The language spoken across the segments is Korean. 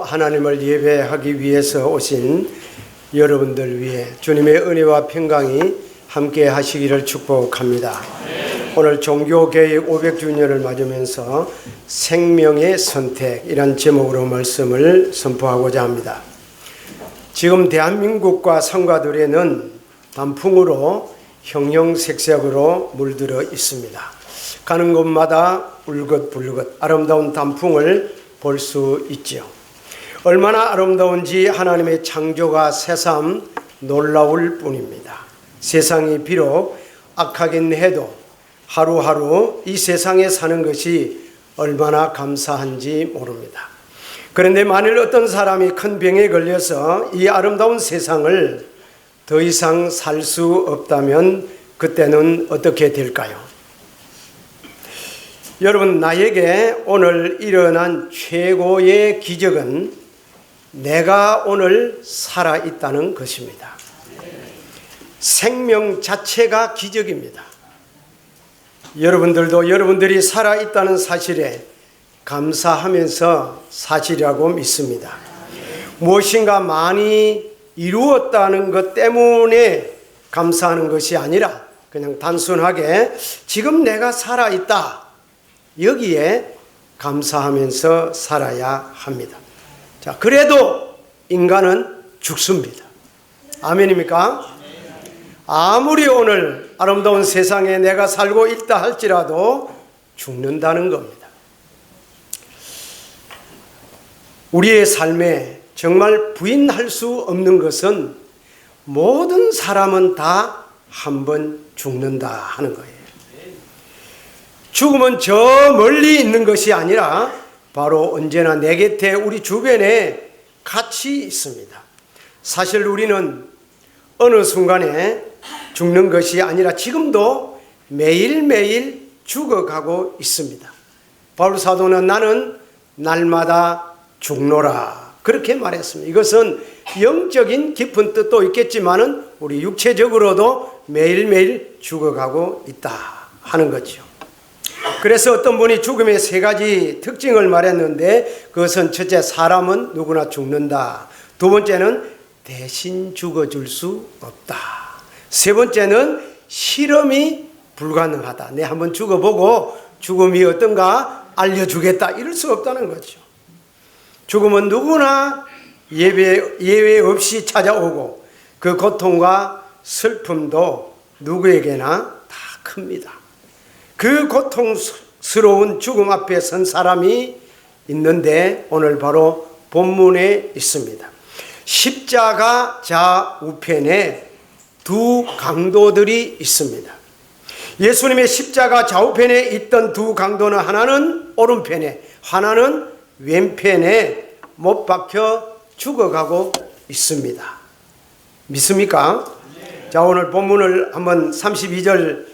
하나님을 예배하기 위해서 오신 여러분들 위해 주님의 은혜와 평강이 함께 하시기를 축복합니다. 오늘 종교개혁 500주년을 맞으면서 생명의 선택이란 제목으로 말씀을 선포하고자 합니다. 지금 대한민국과 성가들에는 단풍으로 형형색색으로 물들어 있습니다. 가는 곳마다 울긋불긋 아름다운 단풍을 볼 수 있지요. 얼마나 아름다운지 하나님의 창조가 새삼 놀라울 뿐입니다. 세상이 비록 악하긴 해도 하루하루 이 세상에 사는 것이 얼마나 감사한지 모릅니다. 그런데 만일 어떤 사람이 큰 병에 걸려서 이 아름다운 세상을 더 이상 살 수 없다면 그때는 어떻게 될까요? 여러분, 나에게 오늘 일어난 최고의 기적은 내가 오늘 살아있다는 것입니다. 생명 자체가 기적입니다. 여러분들도 여러분들이 살아있다는 사실에 감사하면서 사시라고 믿습니다. 무엇인가 많이 이루었다는 것 때문에 감사하는 것이 아니라 그냥 단순하게 지금 내가 살아있다, 여기에 감사하면서 살아야 합니다. 자, 그래도 인간은 죽습니다. 아멘입니까? 아무리 오늘 아름다운 세상에 내가 살고 있다 할지라도 죽는다는 겁니다. 우리의 삶에 정말 부인할 수 없는 것은 모든 사람은 다 한 번 죽는다 하는 거예요. 죽음은 저 멀리 있는 것이 아니라 바로 언제나 내 곁에 우리 주변에 같이 있습니다. 사실 우리는 어느 순간에 죽는 것이 아니라 지금도 매일매일 죽어가고 있습니다. 바울 사도는 나는 날마다 죽노라 그렇게 말했습니다. 이것은 영적인 깊은 뜻도 있겠지만은 우리 육체적으로도 매일매일 죽어가고 있다 하는 거죠. 그래서 어떤 분이 죽음의 세 가지 특징을 말했는데 그것은 첫째, 사람은 누구나 죽는다. 두 번째는 대신 죽어줄 수 없다. 세 번째는 실험이 불가능하다. 내 한번 죽어보고 죽음이 어떤가 알려주겠다. 이럴 수 없다는 거죠. 죽음은 누구나 예외 없이 찾아오고 그 고통과 슬픔도 누구에게나 다 큽니다. 그 고통스러운 죽음 앞에 선 사람이 있는데 오늘 바로 본문에 있습니다. 십자가 좌우편에 두 강도들이 있습니다. 예수님의 십자가 좌우편에 있던 두 강도는 하나는 오른편에 하나는 왼편에 못 박혀 죽어가고 있습니다. 믿습니까? 자, 오늘 본문을 한번 32절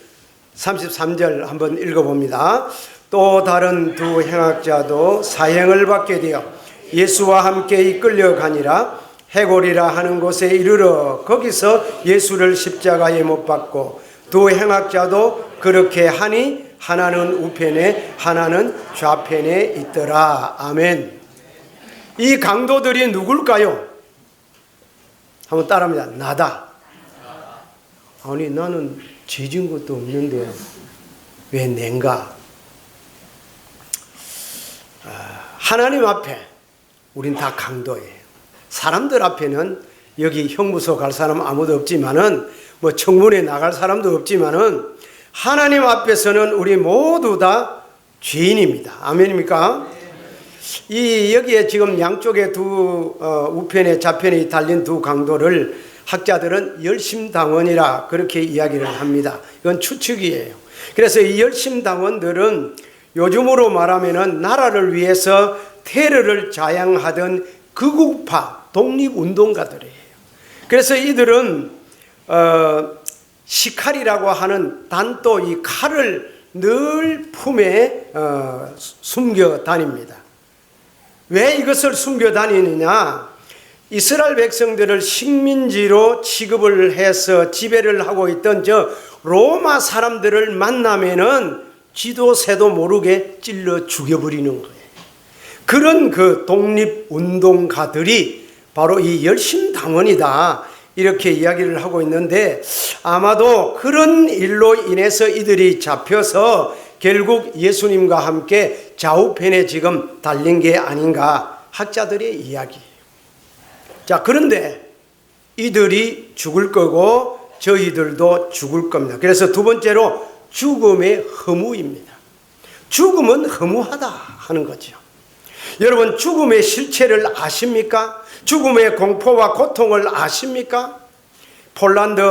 33절 한번 읽어봅니다. 또 다른 두 행악자도 사형을 받게 되어 예수와 함께 이끌려가니라. 해골이라 하는 곳에 이르러 거기서 예수를 십자가에 못 박고 두 행악자도 그렇게 하니 하나는 우편에 하나는 좌편에 있더라. 아멘. 이 강도들이 누굴까요? 한번 따라합니다. 나다. 아니, 나는 죄진 것도 없는데 왜 낸가? 하나님 앞에 우린 다 강도예요. 사람들 앞에는 여기 형무소 갈 사람 아무도 없지만은 뭐 청문회 나갈 사람도 없지만은 하나님 앞에서는 우리 모두 다 죄인입니다. 아멘입니까? 여기에 지금 양쪽에 두 우편에 좌편에 달린 두 강도를 학자들은 열심당원이라 그렇게 이야기를 합니다. 이건 추측이에요. 그래서 이 열심당원들은 요즘으로 말하면은 나라를 위해서 테러를 자양하던 극우파 독립운동가들이에요. 그래서 이들은 시칼이라고 하는 단도 이 칼을 늘 품에 숨겨 다닙니다. 왜 이것을 숨겨 다니느냐? 이스라엘 백성들을 식민지로 취급을 해서 지배를 하고 있던 저 로마 사람들을 만나면은 쥐도 새도 모르게 찔러 죽여버리는 거예요. 그런 그 독립운동가들이 바로 이 열심당원이다, 이렇게 이야기를 하고 있는데, 아마도 그런 일로 인해서 이들이 잡혀서 결국 예수님과 함께 좌우편에 지금 달린 게 아닌가, 학자들의 이야기예요. 자, 그런데 이들이 죽을 거고 저희들도 죽을 겁니다. 그래서 두 번째로 죽음의 허무입니다. 죽음은 허무하다 하는 거죠. 여러분, 죽음의 실체를 아십니까? 죽음의 공포와 고통을 아십니까? 폴란드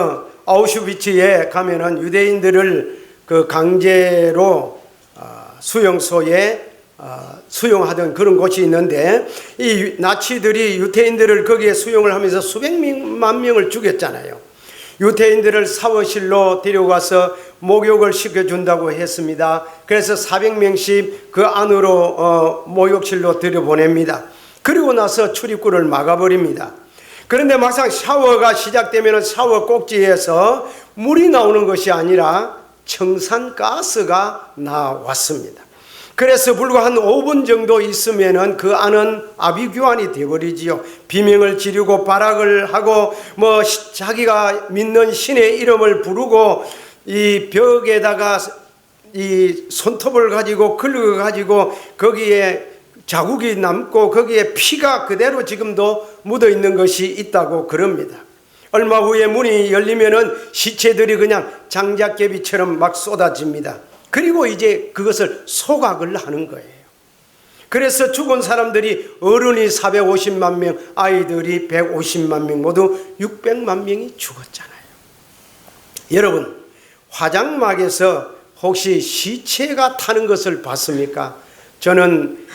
아우슈비츠에 가면은 유대인들을 그 강제로 수용소에 수용하던 그런 곳이 있는데, 이 나치들이 유대인들을 거기에 수용을 하면서 수백만 명을 죽였잖아요. 유대인들을 사무실로 데려가서 목욕을 시켜준다고 했습니다. 그래서 400명씩 그 안으로 목욕실로 들여보냅니다. 그리고 나서 출입구를 막아버립니다. 그런데 막상 샤워가 시작되면 샤워 꼭지에서 물이 나오는 것이 아니라 청산가스가 나왔습니다. 그래서 불과 한 5분 정도 있으면은 그 안은 아비규환이 되어버리지요. 비명을 지르고 발악을 하고 뭐 자기가 믿는 신의 이름을 부르고 이 벽에다가 이 손톱을 가지고 긁어가지고 거기에 자국이 남고 거기에 피가 그대로 지금도 묻어 있는 것이 있다고 그럽니다. 얼마 후에 문이 열리면은 시체들이 그냥 장작개비처럼 막 쏟아집니다. 그리고 이제 그것을 소각을 하는 거예요. 그래서 죽은 사람들이 어른이 450만 명, 아이들이 150만 명, 모두 600만 명이 죽었잖아요. 여러분, 화장막에서 혹시 시체가 타는 것을 봤습니까? 저는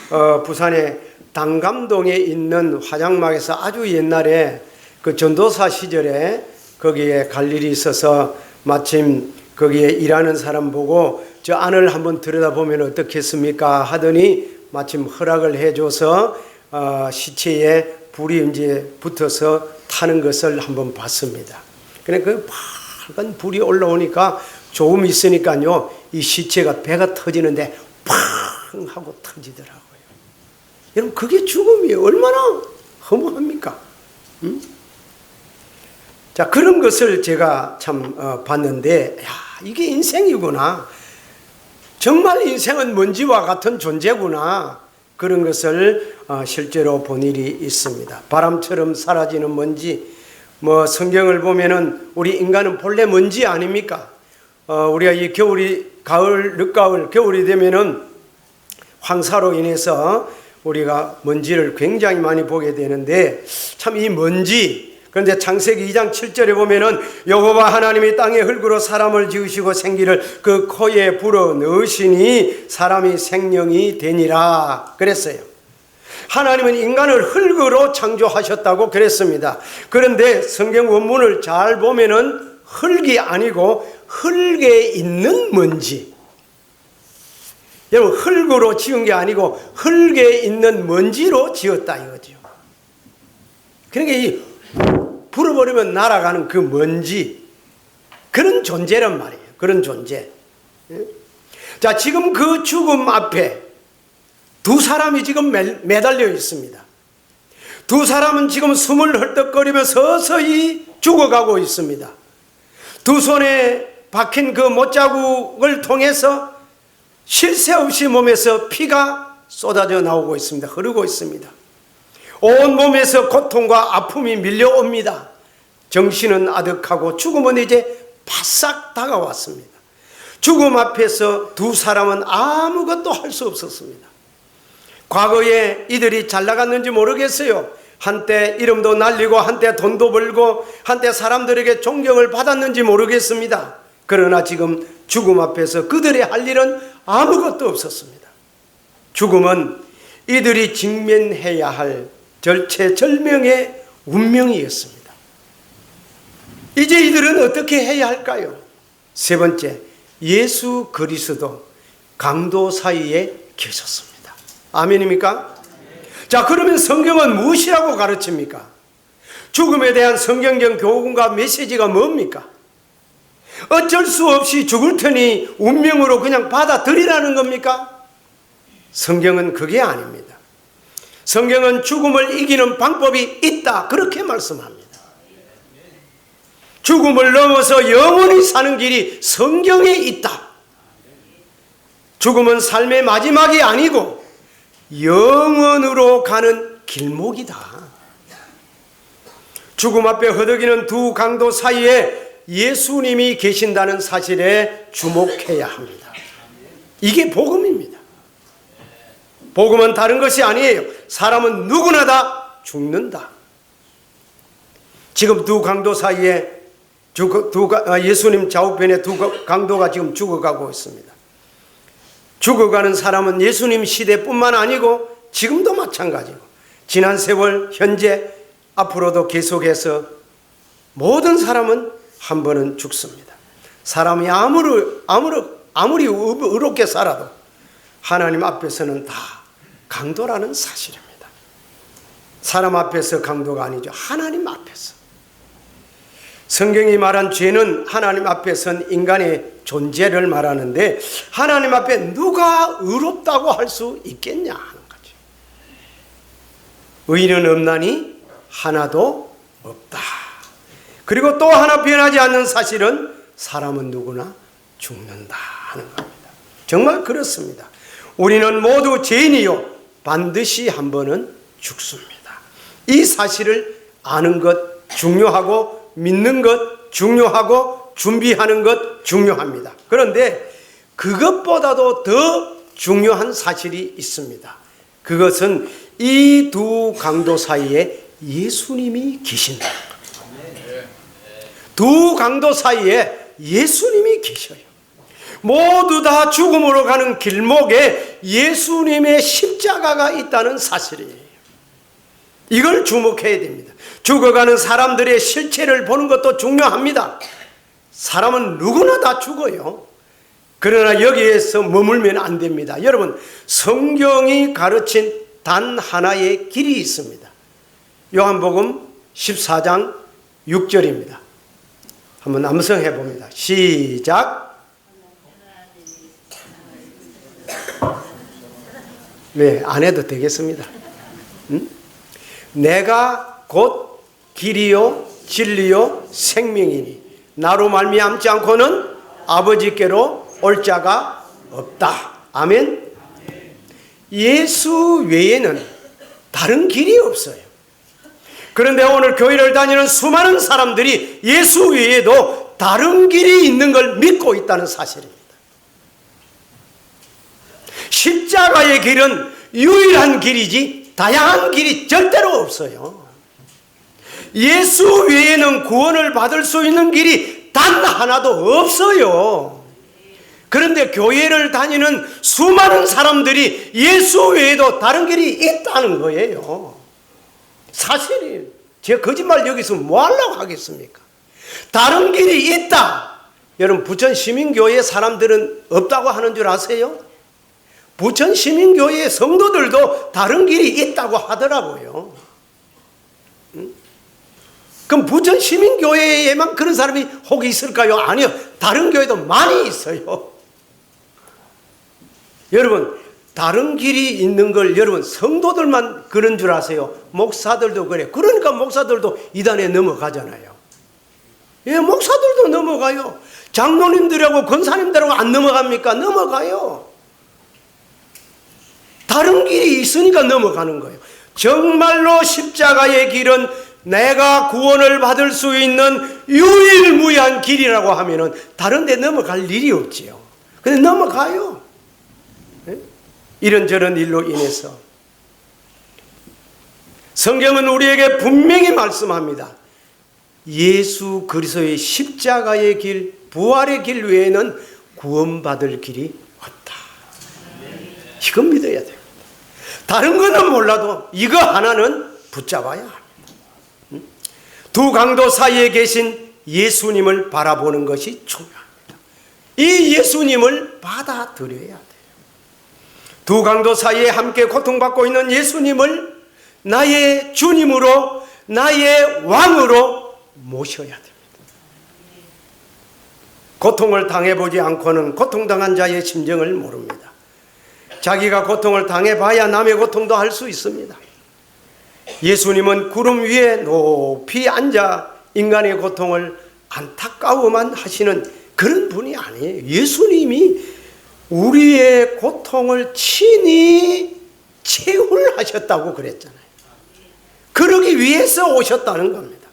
부산의 당감동에 있는 화장막에서 아주 옛날에 그 전도사 시절에 거기에 갈 일이 있어서 마침 거기에 일하는 사람 보고 저 안을 한번 들여다보면 어떻겠습니까 하더니 마침 허락을 해줘서 시체에 불이 이제 붙어서 타는 것을 한번 봤습니다. 그래 그 빨간 불이 올라오니까 조금 있으니까요, 이 시체가 배가 터지는데 팡 하고 터지더라고요. 여러분, 그게 죽음이 얼마나 허무합니까? 자, 그런 것을 제가 참 봤는데, 야, 이게 인생이구나. 정말 인생은 먼지와 같은 존재구나. 그런 것을 실제로 본 일이 있습니다. 바람처럼 사라지는 먼지. 뭐 성경을 보면은 우리 인간은 본래 먼지 아닙니까? 우리가 이 겨울이 가을, 늦가을, 겨울이 되면은 황사로 인해서 우리가 먼지를 굉장히 많이 보게 되는데, 참 이 먼지, 그런데 창세기 2장 7절에 보면은 여호와 하나님이 땅의 흙으로 사람을 지으시고 생기를 그 코에 불어 넣으시니 사람이 생명이 되니라 그랬어요. 하나님은 인간을 흙으로 창조하셨다고 그랬습니다. 그런데 성경 원문을 잘 보면은 흙이 아니고 흙에 있는 먼지. 여러분, 흙으로 지은 게 아니고 흙에 있는 먼지로 지었다 이거죠. 그러니까 이 불어버리면 날아가는 그 먼지, 그런 존재란 말이에요. 그런 존재. 자, 지금 그 죽음 앞에 두 사람이 지금 매달려 있습니다. 두 사람은 지금 숨을 헐떡거리며 서서히 죽어가고 있습니다. 두 손에 박힌 그 못자국을 통해서 쉴 새 없이 몸에서 피가 쏟아져 나오고 있습니다. 흐르고 있습니다. 온 몸에서 고통과 아픔이 밀려옵니다. 정신은 아득하고 죽음은 이제 바싹 다가왔습니다. 죽음 앞에서 두 사람은 아무것도 할 수 없었습니다. 과거에 이들이 잘 나갔는지 모르겠어요. 한때 이름도 날리고 한때 돈도 벌고 한때 사람들에게 존경을 받았는지 모르겠습니다. 그러나 지금 죽음 앞에서 그들의 할 일은 아무것도 없었습니다. 죽음은 이들이 직면해야 할 절체절명의 운명이었습니다. 이제 이들은 어떻게 해야 할까요? 세 번째, 예수 그리스도 강도 사이에 계셨습니다. 아멘입니까? 자, 그러면 성경은 무엇이라고 가르칩니까? 죽음에 대한 성경적 교훈과 메시지가 뭡니까? 어쩔 수 없이 죽을 테니 운명으로 그냥 받아들이라는 겁니까? 성경은 그게 아닙니다. 성경은 죽음을 이기는 방법이 있다, 그렇게 말씀합니다. 죽음을 넘어서 영원히 사는 길이 성경에 있다. 죽음은 삶의 마지막이 아니고 영원으로 가는 길목이다. 죽음 앞에 허덕이는 두 강도 사이에 예수님이 계신다는 사실에 주목해야 합니다. 이게 복음입니다. 복음은 다른 것이 아니에요. 사람은 누구나 다 죽는다. 지금 두 강도 사이에 예수님 좌우편에 두 강도가 지금 죽어가고 있습니다. 죽어가는 사람은 예수님 시대뿐만 아니고 지금도 마찬가지고 지난 세월, 현재, 앞으로도 계속해서 모든 사람은 한 번은 죽습니다. 사람이 아무리 의롭게 살아도 하나님 앞에서는 다 강도라는 사실입니다. 사람 앞에서 강도가 아니죠. 하나님 앞에서. 성경이 말한 죄는 하나님 앞에선 인간의 존재를 말하는데 하나님 앞에 누가 의롭다고 할 수 있겠냐 하는 거죠. 의인은 없나니 하나도 없다. 그리고 또 하나 변하지 않는 사실은 사람은 누구나 죽는다 하는 겁니다. 정말 그렇습니다. 우리는 모두 죄인이요 반드시 한 번은 죽습니다. 이 사실을 아는 것 중요하고 믿는 것 중요하고 준비하는 것 중요합니다. 그런데 그것보다도 더 중요한 사실이 있습니다. 그것은 이 두 강도 사이에 예수님이 계신다는 겁니다. 두 강도 사이에 예수님이 계셔요. 모두 다 죽음으로 가는 길목에 예수님의 십자가가 있다는 사실이에요. 이걸 주목해야 됩니다. 죽어가는 사람들의 실체를 보는 것도 중요합니다. 사람은 누구나 다 죽어요. 그러나 여기에서 머물면 안 됩니다. 여러분, 성경이 가르친 단 하나의 길이 있습니다. 요한복음 14장 6절입니다. 한번 암송해 봅니다. 시작. 네, 안 해도 되겠습니다. 내가 곧 길이요 진리요 생명이니 나로 말미암지 않고는 아버지께로 올 자가 없다. 아멘. 예수 외에는 다른 길이 없어요. 그런데 오늘 교회를 다니는 수많은 사람들이 예수 외에도 다른 길이 있는 걸 믿고 있다는 사실입니다. 십자가의 길은 유일한 길이지 다양한 길이 절대로 없어요. 예수 외에는 구원을 받을 수 있는 길이 단 하나도 없어요. 그런데 교회를 다니는 수많은 사람들이 예수 외에도 다른 길이 있다는 거예요. 사실이에요. 제가 거짓말 여기서 뭐 하려고 하겠습니까? 다른 길이 있다. 여러분, 부천 시민교회 사람들은 없다고 하는 줄 아세요? 부천 시민교회 성도들도 다른 길이 있다고 하더라고요. 그럼 부천 시민교회에만 그런 사람이 혹 있을까요? 아니요. 다른 교회도 많이 있어요. 여러분, 다른 길이 있는 걸 여러분 성도들만 그런 줄 아세요? 목사들도 그래요. 그러니까 목사들도 이단에 넘어가잖아요. 예, 목사들도 넘어가요. 장로님들하고 권사님들하고 안 넘어갑니까? 넘어가요. 다른 길이 있으니까 넘어가는 거예요. 정말로 십자가의 길은 내가 구원을 받을 수 있는 유일무이한 길이라고 하면은 다른 데 넘어갈 일이 없지요. 근데 넘어가요. 네? 이런저런 일로 인해서. 성경은 우리에게 분명히 말씀합니다. 예수 그리스도의 십자가의 길, 부활의 길 외에는 구원받을 길이 없다. 이건 믿어야 됩니다. 다른 거는 몰라도 이거 하나는 붙잡아야 합니다. 두 강도 사이에 계신 예수님을 바라보는 것이 중요합니다. 이 예수님을 받아들여야 돼요. 두 강도 사이에 함께 고통받고 있는 예수님을 나의 주님으로, 나의 왕으로 모셔야 됩니다. 고통을 당해보지 않고는 고통당한 자의 심정을 모릅니다. 자기가 고통을 당해봐야 남의 고통도 할 수 있습니다. 예수님은 구름 위에 높이 앉아 인간의 고통을 안타까워만 하시는 그런 분이 아니에요. 예수님이 우리의 고통을 친히 체울하셨다고 그랬잖아요. 그러기 위해서 오셨다는 겁니다.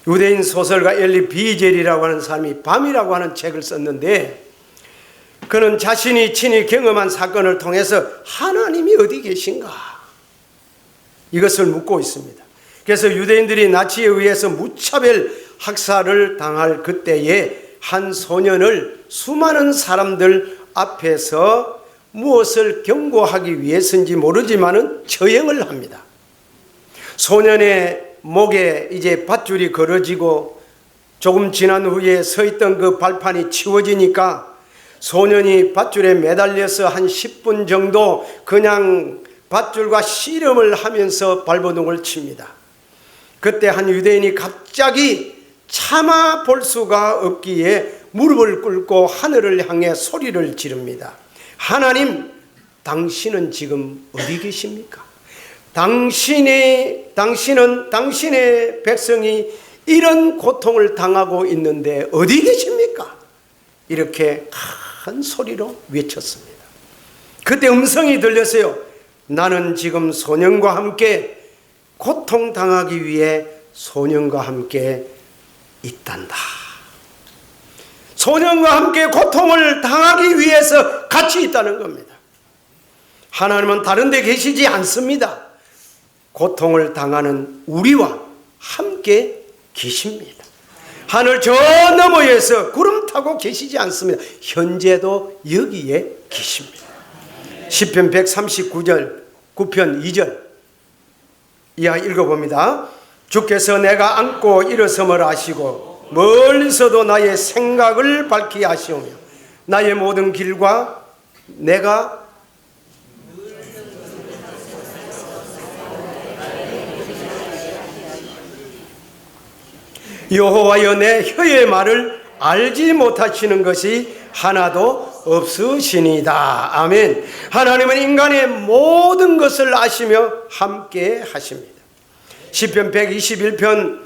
유대인 소설가 엘리 비젤이라고 하는 사람이 밤이라고 하는 책을 썼는데, 그는 자신이 친히 경험한 사건을 통해서 하나님이 어디 계신가 이것을 묻고 있습니다. 그래서 유대인들이 나치에 의해서 무차별 학살을 당할 그때에 한 소년을 수많은 사람들 앞에서 무엇을 경고하기 위해서인지 모르지만은 처형을 합니다. 소년의 목에 이제 밧줄이 걸어지고 조금 지난 후에 서 있던 그 발판이 치워지니까 소년이 밧줄에 매달려서 한 10분 정도 그냥 밧줄과 씨름을 하면서 발버둥을 칩니다. 그때 한 유대인이 갑자기 참아 볼 수가 없기에 무릎을 꿇고 하늘을 향해 소리를 지릅니다. 하나님, 당신은 지금 어디 계십니까? 당신은 당신의 백성이 이런 고통을 당하고 있는데 어디 계십니까? 이렇게 큰 소리로 외쳤습니다. 그때 음성이 들렸어요. 나는 지금 소년과 함께 고통당하기 위해 소년과 함께 있단다. 소년과 함께 고통을 당하기 위해서 같이 있다는 겁니다. 하나님은 다른 데 계시지 않습니다. 고통을 당하는 우리와 함께 계십니다. 하늘 저 너머에서 구름 타고 계시지 않습니다. 현재도 여기에 계십니다. 시편 139절 9편 2절 이하 읽어봅니다. 주께서 내가 앉고 일어섬을 아시고 멀리서도 나의 생각을 밝히 아시오며 나의 모든 길과 내가 여호와여 내 혀의 말을 알지 못하시는 것이 하나도 없으시니다. 아멘. 하나님은 인간의 모든 것을 아시며 함께 하십니다. 시편 121편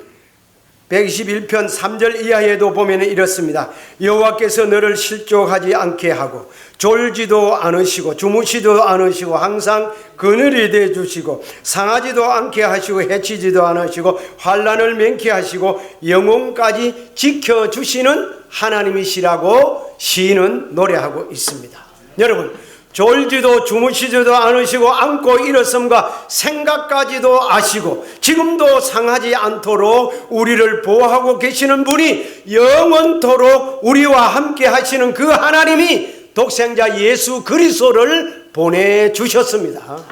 3절 이하에도 보면 이렇습니다. 여호와께서 너를 실족하지 않게 하고 졸지도 않으시고 주무시도 않으시고 항상 그늘이 되어 주시고 상하지도 않게 하시고 해치지도 않으시고 환난을免케 하시고 영혼까지 지켜주시는 하나님이시라고 시인은 노래하고 있습니다. 여러분, 졸지도 주무시지도 않으시고 앉고 일어섬과 생각까지도 아시고 지금도 상하지 않도록 우리를 보호하고 계시는 분이 영원토록 우리와 함께 하시는 그 하나님이 독생자 예수 그리스도를 보내주셨습니다.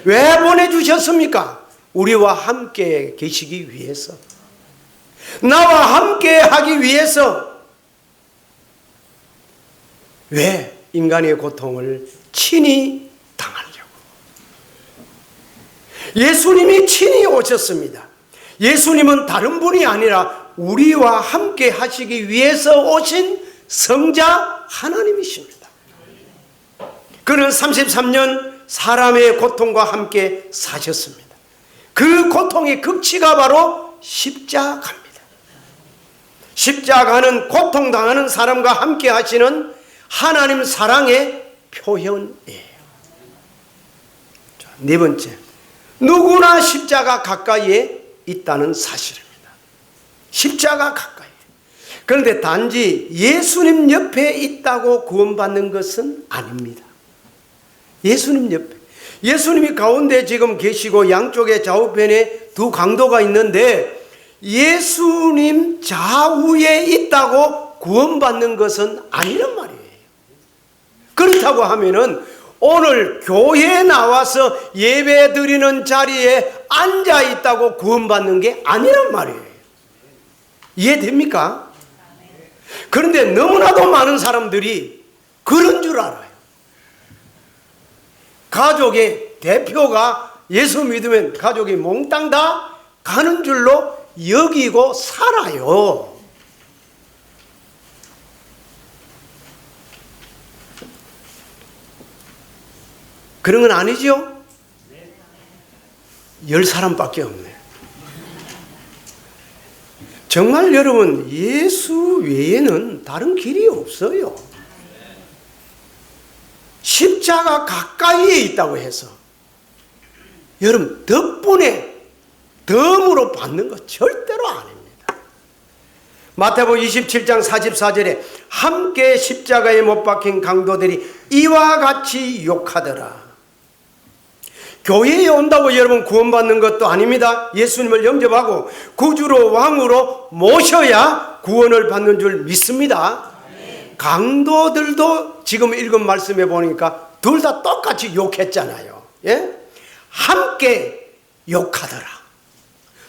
왜 보내주셨습니까? 우리와 함께 계시기 위해서, 나와 함께 하기 위해서. 왜? 인간의 고통을 친히 당하려고. 예수님이 친히 오셨습니다. 예수님은 다른 분이 아니라 우리와 함께 하시기 위해서 오신 성자 하나님이십니다. 그는 33년 사람의 고통과 함께 사셨습니다. 그 고통의 극치가 바로 십자가입니다. 십자가는 고통당하는 사람과 함께 하시는 하나님 사랑의 표현이에요. 자, 네 번째, 누구나 십자가 가까이에 있다는 사실입니다. 십자가 가까이. 그런데 단지 예수님 옆에 있다고 구원받는 것은 아닙니다. 예수님 옆에, 예수님이 가운데 지금 계시고 양쪽에 좌우편에 두 강도가 있는데 예수님 좌우에 있다고 구원받는 것은 아니란 말이에요. 그렇다고 하면은 오늘 교회에 나와서 예배 드리는 자리에 앉아 있다고 구원받는 게 아니란 말이에요. 이해됩니까? 그런데 너무나도 많은 사람들이 그런 줄 알아요. 가족의 대표가 예수 믿으면 가족이 몽땅 다 가는 줄로 여기고 살아요. 그런 건 아니죠? 10사람밖에 없네. 정말 여러분, 예수 외에는 다른 길이 없어요. 십자가 가까이에 있다고 해서 여러분 덕분에 덤으로 받는 거 절대로 아닙니다. 마태복음 27장 44절에 함께 십자가에 못 박힌 강도들이 이와 같이 욕하더라. 교회에 온다고 여러분 구원받는 것도 아닙니다. 예수님을 영접하고 구주로 왕으로 모셔야 구원을 받는 줄 믿습니다. 강도들도 지금 읽은 말씀에 보니까 둘 다 똑같이 욕했잖아요. 예? 함께 욕하더라.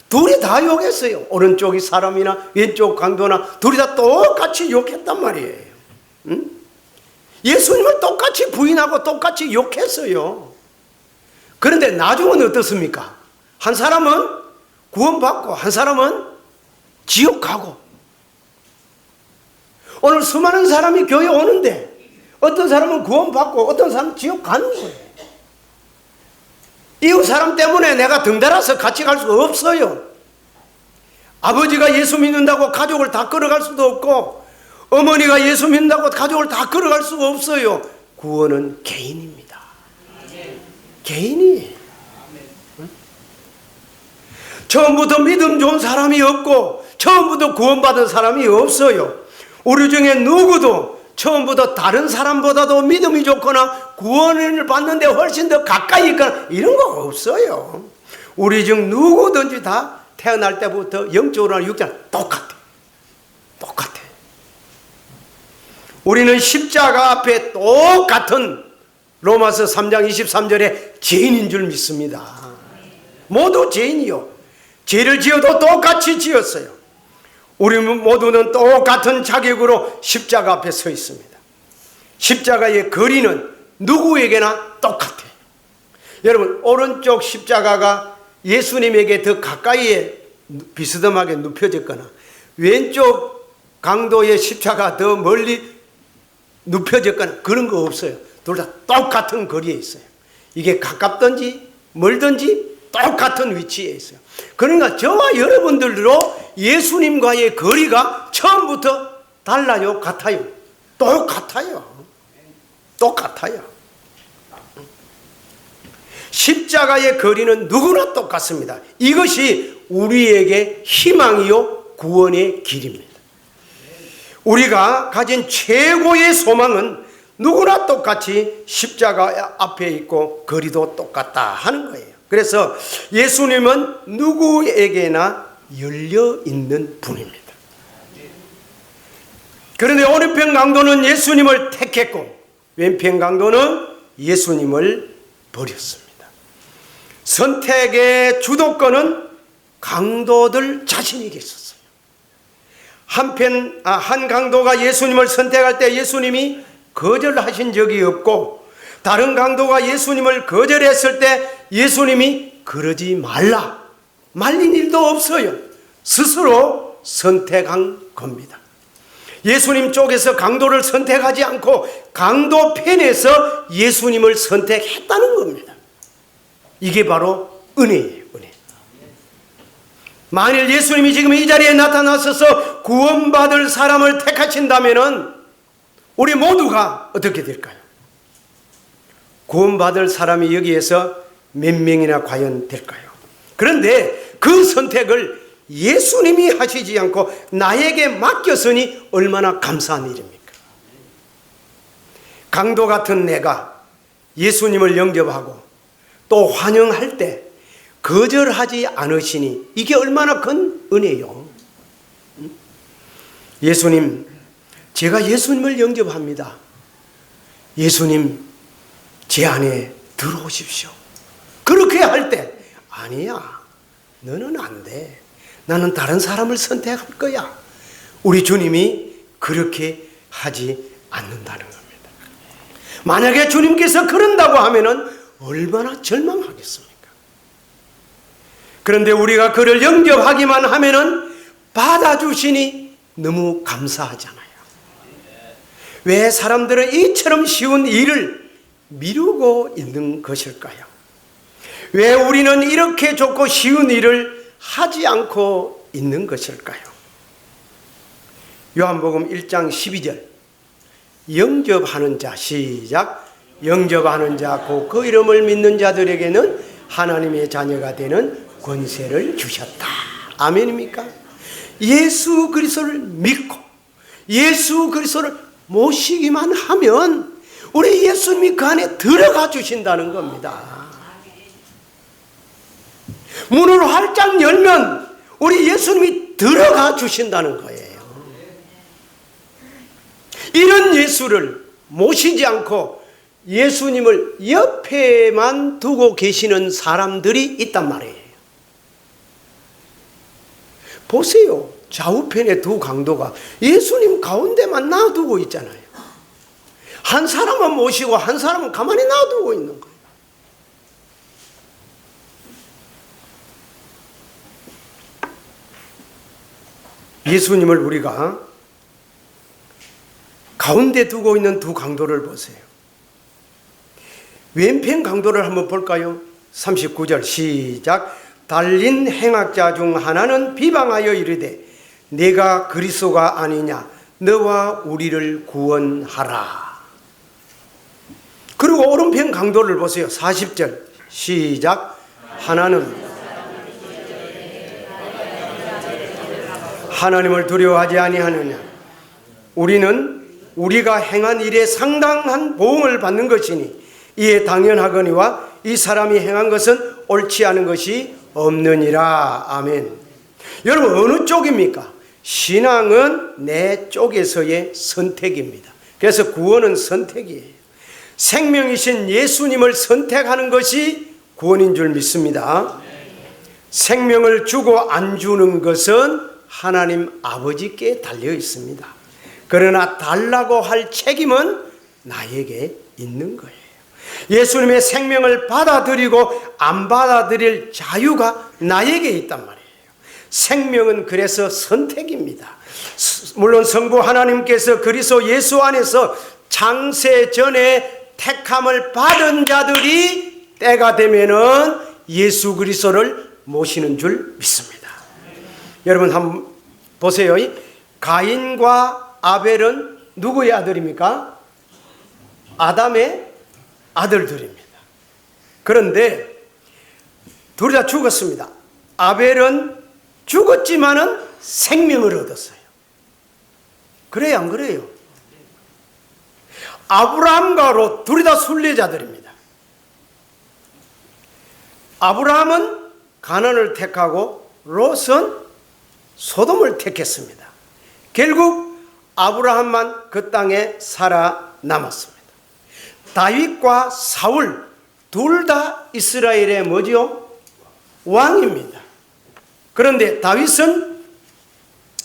둘이 다 욕했어요. 오른쪽이 사람이나 왼쪽 강도나 둘이 다 똑같이 욕했단 말이에요. 응? 예수님을 똑같이 부인하고 똑같이 욕했어요. 그런데 나중은 어떻습니까? 한 사람은 구원받고 한 사람은 지옥 가고. 오늘 수많은 사람이 교회 오는데 어떤 사람은 구원받고 어떤 사람은 지옥 가는 거예요. 이웃 사람 때문에 내가 등달아서 같이 갈 수가 없어요. 아버지가 예수 믿는다고 가족을 다 끌어갈 수도 없고 어머니가 예수 믿는다고 가족을 다 끌어갈 수가 없어요. 구원은 개인입니다. 개인이에요. 처음부터 믿음 좋은 사람이 없고 처음부터 구원받은 사람이 없어요. 우리 중에 누구도 처음부터 다른 사람보다도 믿음이 좋거나 구원을 받는데 훨씬 더 가까이 있거나 이런 거 없어요. 우리 중 누구든지 다 태어날 때부터 영적으로나 육적으로나 똑같아. 우리는 십자가 앞에 똑같은 로마서 3장 23절에 죄인인 줄 믿습니다. 모두 죄인이요. 죄를 지어도 똑같이 지었어요. 우리 모두는 똑같은 자격으로 십자가 앞에 서 있습니다. 십자가의 거리는 누구에게나 똑같아요. 여러분, 오른쪽 십자가가 예수님에게 더 가까이에 비스듬하게 눕혀졌거나 왼쪽 강도의 십자가 더 멀리 눕혀졌거나 그런 거 없어요. 둘 다 똑같은 거리에 있어요. 이게 가깝든지 멀든지 똑같은 위치에 있어요. 그러니까 저와 여러분들도 예수님과의 거리가 처음부터 달라요? 같아요? 똑같아요. 십자가의 거리는 누구나 똑같습니다. 이것이 우리에게 희망이요 구원의 길입니다. 우리가 가진 최고의 소망은 누구나 똑같이 십자가 앞에 있고 거리도 똑같다 하는 거예요. 그래서 예수님은 누구에게나 열려있는 분입니다. 그런데 오른편 강도는 예수님을 택했고 왼편 강도는 예수님을 버렸습니다. 선택의 주도권은 강도들 자신에게 있었어요. 한 강도가 예수님을 선택할 때 예수님이 거절하신 적이 없고 다른 강도가 예수님을 거절했을 때 예수님이 그러지 말라 말린 일도 없어요. 스스로 선택한 겁니다. 예수님 쪽에서 강도를 선택하지 않고 강도 편에서 예수님을 선택했다는 겁니다. 이게 바로 은혜예요. 은혜. 만일 예수님이 지금 이 자리에 나타나셔서 구원받을 사람을 택하신다면 우리 모두가 어떻게 될까요? 구원받을 사람이 여기에서 몇 명이나 과연 될까요? 그런데 그 선택을 예수님이 하시지 않고 나에게 맡겼으니 얼마나 감사한 일입니까? 강도 같은 내가 예수님을 영접하고 또 환영할 때 거절하지 않으시니 이게 얼마나 큰 은혜요. 예수님, 제가 예수님을 영접합니다. 예수님, 제 안에 들어오십시오. 그렇게 할 때 아니야, 너는 안 돼. 나는 다른 사람을 선택할 거야. 우리 주님이 그렇게 하지 않는다는 겁니다. 만약에 주님께서 그런다고 하면은 얼마나 절망하겠습니까? 그런데 우리가 그를 영접하기만 하면은 받아주시니 너무 감사하잖아요. 왜 사람들은 이처럼 쉬운 일을 미루고 있는 것일까요? 왜 우리는 이렇게 좋고 쉬운 일을 하지 않고 있는 것일까요? 요한복음 1장 12절 영접하는 자, 시작. 영접하는 자 곧 그 이름을 믿는 자들에게는 하나님의 자녀가 되는 권세를 주셨다. 아멘입니까? 예수 그리스도를 믿고 예수 그리스도를 모시기만 하면 우리 예수님이 그 안에 들어가 주신다는 겁니다. 문을 활짝 열면 우리 예수님이 들어가 주신다는 거예요. 이런 예수를 모시지 않고 예수님을 옆에만 두고 계시는 사람들이 있단 말이에요. 보세요. 좌우편의 두 강도가 예수님 가운데만 놔두고 있잖아요. 한 사람은 모시고 한 사람은 가만히 놔두고 있는 거예요. 예수님을 우리가 가운데 두고 있는 두 강도를 보세요. 왼편 강도를 한번 볼까요? 39절 시작. 달린 행악자 중 하나는 비방하여 이르되 내가 그리스도가 아니냐 너와 우리를 구원하라. 그리고 오른편 강도를 보세요. 40절 시작. 하나님을 두려워하지 아니하느냐. 우리는 우리가 행한 일에 상당한 보응을 받는 것이니 이에 당연하거니와 이 사람이 행한 것은 옳지 않은 것이 없느니라. 아멘. 여러분 어느 쪽입니까? 신앙은 내 쪽에서의 선택입니다. 그래서 구원은 선택이에요. 생명이신 예수님을 선택하는 것이 구원인 줄 믿습니다. 생명을 주고 안 주는 것은 하나님 아버지께 달려 있습니다. 그러나 달라고 할 책임은 나에게 있는 거예요. 예수님의 생명을 받아들이고 안 받아들일 자유가 나에게 있단 말이에요. 생명은 그래서 선택입니다. 물론 성부 하나님께서 그리스도 예수 안에서 창세 전에 택함을 받은 자들이 때가 되면은 예수 그리스도를 모시는 줄 믿습니다. 여러분 한번 보세요. 가인과 아벨은 누구의 아들입니까? 아담의 아들들입니다. 그런데 둘 다 죽었습니다. 아벨은 죽었지만은 생명을 얻었어요. 그래요, 안 그래요? 아브라함과 롯 둘이 다 순례자들입니다. 아브라함은 가나안을 택하고 롯은 소돔을 택했습니다. 결국 아브라함만 그 땅에 살아남았습니다. 다윗과 사울 둘 다 이스라엘의 뭐지요? 왕입니다. 그런데 다윗은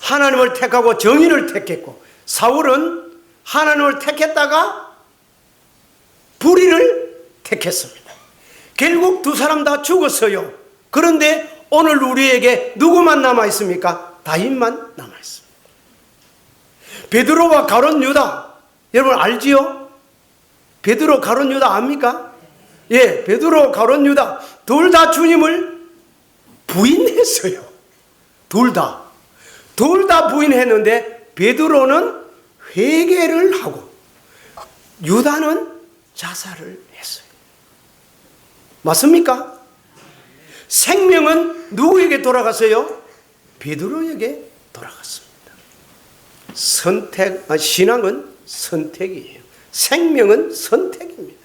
하나님을 택하고 정의를 택했고 사울은 하나님을 택했다가 불의를 택했습니다. 결국 두 사람 다 죽었어요. 그런데 오늘 우리에게 누구만 남아있습니까? 다윗만 남아있습니다. 베드로와 가룟 유다 여러분 알지요? 베드로 가룟 유다 압니까? 예, 베드로 가룟 유다 둘 다 주님을 부인했어요. 둘 다 부인했는데 베드로는 회개를 하고 유다는 자살을 했어요. 맞습니까? 생명은 누구에게 돌아갔어요? 베드로에게 돌아갔습니다. 신앙은 선택이에요. 생명은 선택입니다.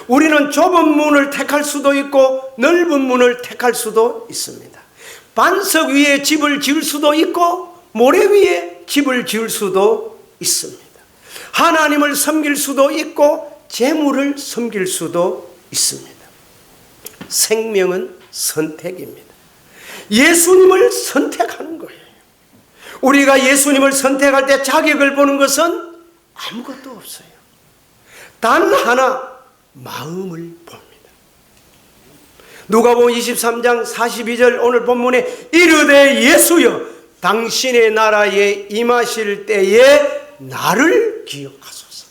우리는 좁은 문을 택할 수도 있고 넓은 문을 택할 수도 있습니다. 반석 위에 집을 지을 수도 있고 모래 위에 집을 지을 수도 있습니다. 하나님을 섬길 수도 있고 재물을 섬길 수도 있습니다. 생명은 선택입니다. 예수님을 선택하는 거예요. 우리가 예수님을 선택할 때 자격을 보는 것은 아무것도 없어요. 단 하나 마음을 봅니다. 누가복음 23장 42절 오늘 본문에 이르되 예수여 당신의 나라에 임하실 때에 나를 기억하소서.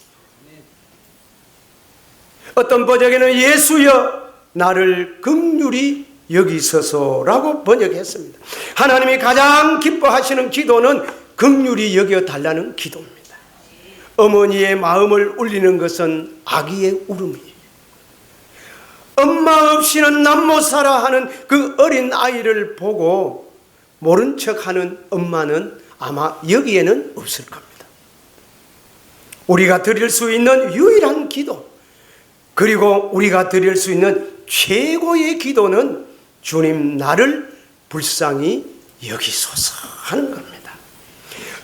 어떤 버전에는 예수여 나를 긍휼히 여기소서라고 번역했습니다. 하나님이 가장 기뻐하시는 기도는 긍휼히 여겨달라는 기도입니다. 어머니의 마음을 울리는 것은 아기의 울음이에요. 엄마 없이는 난 못 살아 하는 그 어린 아이를 보고 모른 척하는 엄마는 아마 여기에는 없을 겁니다. 우리가 드릴 수 있는 유일한 기도, 그리고 우리가 드릴 수 있는 최고의 기도는 주님 나를 불쌍히 여기소서 하는 겁니다.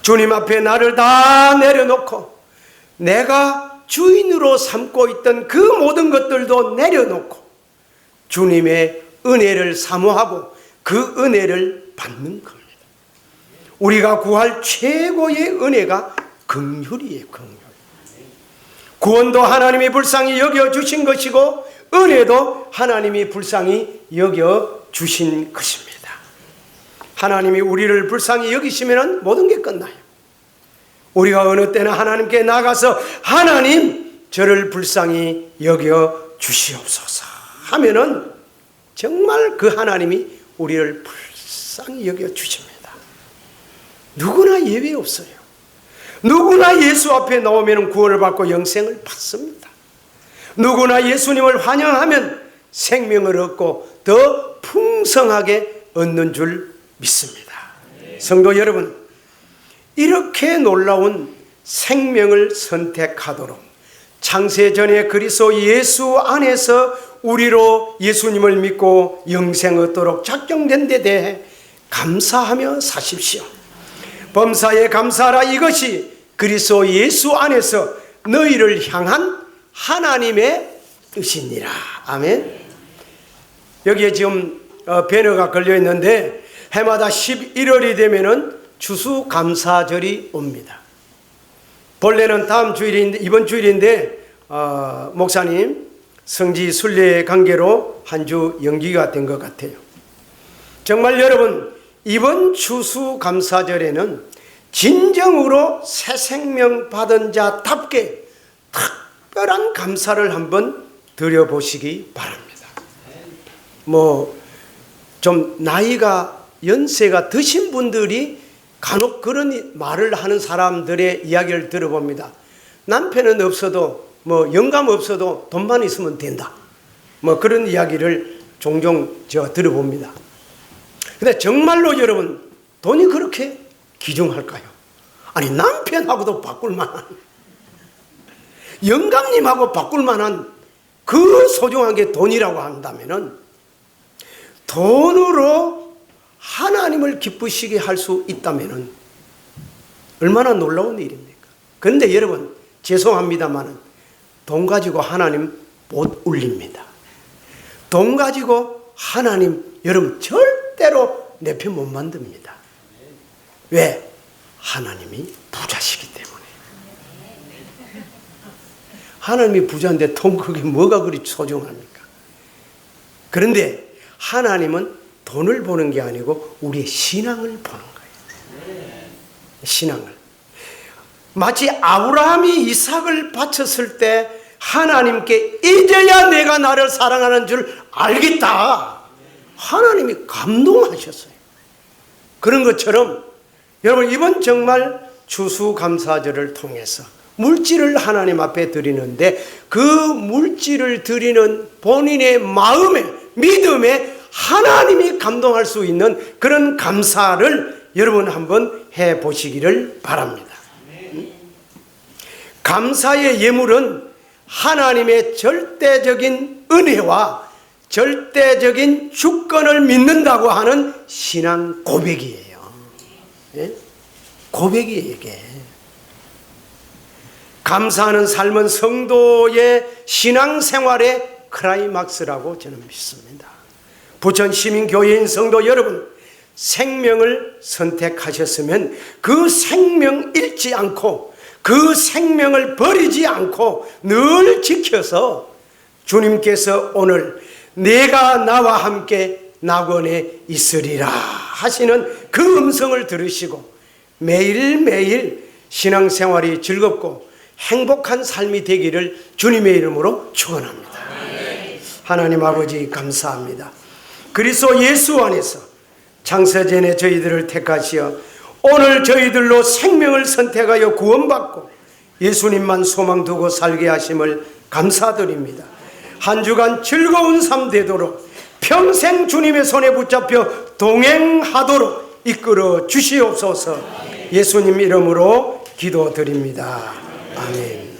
주님 앞에 나를 다 내려놓고 내가 주인으로 삼고 있던 그 모든 것들도 내려놓고 주님의 은혜를 사모하고 그 은혜를 받는 겁니다. 우리가 구할 최고의 은혜가 긍휼이에요. 긍휼. 구원도 하나님이 불쌍히 여겨주신 것이고 은혜도 하나님이 불쌍히 여겨주신 것입니다. 하나님이 우리를 불쌍히 여기시면 모든 게 끝나요. 우리가 어느 때나 하나님께 나가서 하나님 저를 불쌍히 여겨주시옵소서 하면은 정말 그 하나님이 우리를 불쌍히 여겨주십니다. 누구나 예외 없어요. 누구나 예수 앞에 나오면 구원을 받고 영생을 받습니다. 누구나 예수님을 환영하면 생명을 얻고 더 풍성하게 얻는 줄 믿습니다. 성도 여러분, 이렇게 놀라운 생명을 선택하도록 창세전에 그리스도 예수 안에서 우리로 예수님을 믿고 영생 얻도록 작정된 데 대해 감사하며 사십시오. 범사에 감사하라, 이것이 그리스도 예수 안에서 너희를 향한 하나님의 뜻이니라. 아멘. 여기에 지금 배너가 걸려 있는데 해마다 11월이 되면은 추수감사절이 옵니다. 본래는 다음 주일인데, 이번 주일인데 목사님 성지 순례 관계로 한 주 연기가 된 것 같아요. 정말 여러분, 이번 추수감사절에는 진정으로 새 생명 받은 자답게 특별한 감사를 한번 드려보시기 바랍니다. 좀 나이가 연세가 드신 분들이 간혹 그런 말을 하는 사람들의 이야기를 들어봅니다. 남편은 없어도 영감 없어도 돈만 있으면 된다. 그런 이야기를 종종 제가 들어봅니다. 근데 정말로 여러분, 돈이 그렇게 귀중할까요? 아니, 남편하고도 바꿀 만한, 영감님하고 바꿀 만한 그 소중한 게 돈이라고 한다면은 돈으로 하나님을 기쁘시게 할 수 있다면은 얼마나 놀라운 일입니까? 그런데 여러분, 죄송합니다만은 돈 가지고 하나님 못 울립니다. 돈 가지고 하나님 여러분 절대로 내 편 못 만듭니다. 왜? 하나님이 부자시기 때문에. 하나님이 부자인데 돈 그게 뭐가 그리 소중합니까? 그런데 하나님은 돈을 보는 게 아니고 우리의 신앙을 보는 거예요. 신앙을. 마치 아브라함이 이삭을 바쳤을 때 하나님께 이제야 내가 나를 사랑하는 줄 알겠다. 하나님이 감동하셨어요. 그런 것처럼 여러분, 이번 정말 추수감사절을 통해서 물질을 하나님 앞에 드리는데 그 물질을 드리는 본인의 마음에, 믿음에 하나님이 감동할 수 있는 그런 감사를 여러분 한번 해보시기를 바랍니다. 감사의 예물은 하나님의 절대적인 은혜와 절대적인 주권을 믿는다고 하는 신앙 고백이에요. 예? 고백이에요, 이게. 감사하는 삶은 성도의 신앙생활의 클라이막스라고 저는 믿습니다. 부천 시민교회인 성도 여러분, 생명을 선택하셨으면 그 생명 잃지 않고 그 생명을 버리지 않고 늘 지켜서 주님께서 오늘 내가 나와 함께 낙원에 있으리라 하시는 그 음성을 들으시고 매일매일 신앙생활이 즐겁고 행복한 삶이 되기를 주님의 이름으로 축원합니다. 하나님 아버지 감사합니다. 그리스도 예수 안에서 창세전에 저희들을 택하시어 오늘 저희들로 생명을 선택하여 구원받고 예수님만 소망 두고 살게 하심을 감사드립니다. 한 주간 즐거운 삶 되도록 평생 주님의 손에 붙잡혀 동행하도록 이끌어 주시옵소서. 예수님 이름으로 기도드립니다. 아멘.